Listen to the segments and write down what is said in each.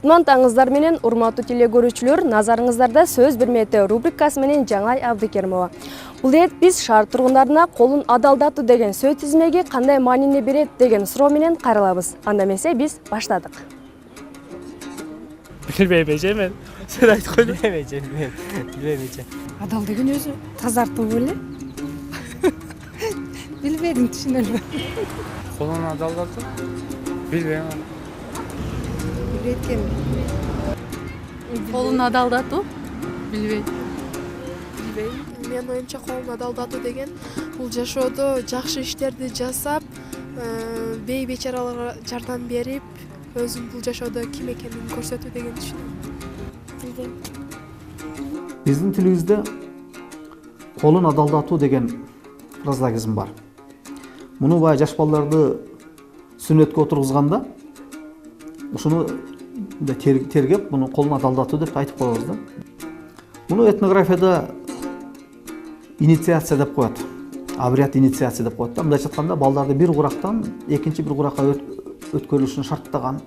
Кутман таңыздар менен урматтуу теле көрүүчүлөр, назарыңыздарда сөз бермети рубрикасы менен Жаңай Абдыкеримова. Бул эт биз шаар тургундарына колун адалдатуу деген сөз тизмеги кандай маанини берет деген суроо менен кайрылабыз. Анда эмесе биз баштадык. Билбейм эже мен. Сен айтып койду. Билбейм эже. Адал деген өзү тазартуу беле? Билбедим, түшүнө элбейм. Колун адалдатуу? Билбейм. Билбейт Колун адалдатуу? Билбейм. Мен оюмча колун адалдатуу деген бул жашоодо жакшы иштерди жасап, бей бечараларга жардам берип, өзүм бул жашоодо ким экенин көрсөтүү деген түшүнөм. Биздин тилибизде колун адалдатуу деген фразеологизм бар. Муну бая жаш балдарды сүннөткө отургузганда ушуну тергеп, муну колун адалдатуу деп айтып коебуз да. Муну этнографияда инициация деп коет. Обряд инициация деп коет да. Мындайча айтканда, балдарды бир курактан экинчи бир куракка өткөрүлүшүн шарттаган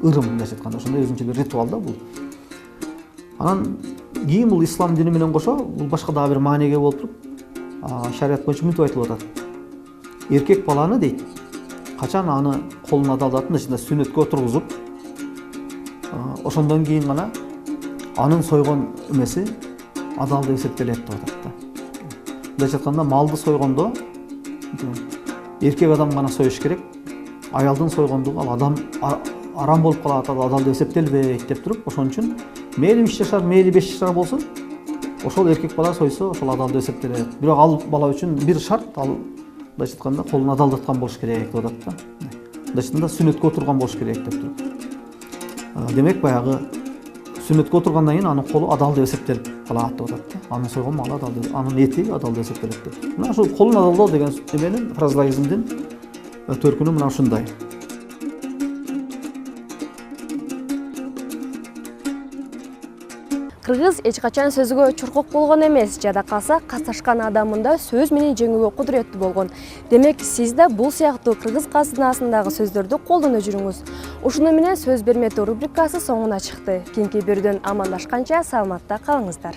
ырым, мындайча айтканда, ошондой өзүнчө бир ритуал да бул. Анан кийин бул ислам дини менен кошо, бул башка дагы бир мааниге болуп туруп, шарият боюнча мынтип айтылып атат. Эркек баланы дейт, качан аны колун адалдатып, сүннөткө отургузуп, ошондон кийин гана анын сойгон эмеси адал деп эсептелет деп атат да. Мындайча айтканда, малды сойгондо эркек адам гана союш керек, аялдын сойгондугу ал адам арам болуп калат, адал деп эсептелбейт деп туруп, ошон үчүн мейли 3 жашар, мейли 5 жашар болсун, ошол эркек бала сойсо, ошол адал деп эсептелет. Бирок ал бала үчүн бир шарт, ал мындайча айтканда колун адалдаткан болуш керек деп атат да. Мындайча айтканда сүннөткө отурган болуш керек деп туруп. Демек баягы сүннөткө отургандан кийин анын колу адал деп эсептелип калат деп атат да. Анын сойгон малы адал деп, анын эти адал деп эсептелет деп. Мына ушул колун адалдоо деген эменин фразеологизмдин төркүнү мына ушундай. Кыргыз эч качан сөзгө чуркук болгон эмес, жада калса касташкан адамында сөз менен жеңүүгө кудуреттүү болгон. Демек, сиз да бул сыяктуу кыргыз казынасындагы сөздөрдү колдоно жүрүңүз. Ушуну менен сөз бермети рубрикасы соңуна чыкты. Кийинки бирден амандашканча саламатта калыңыздар.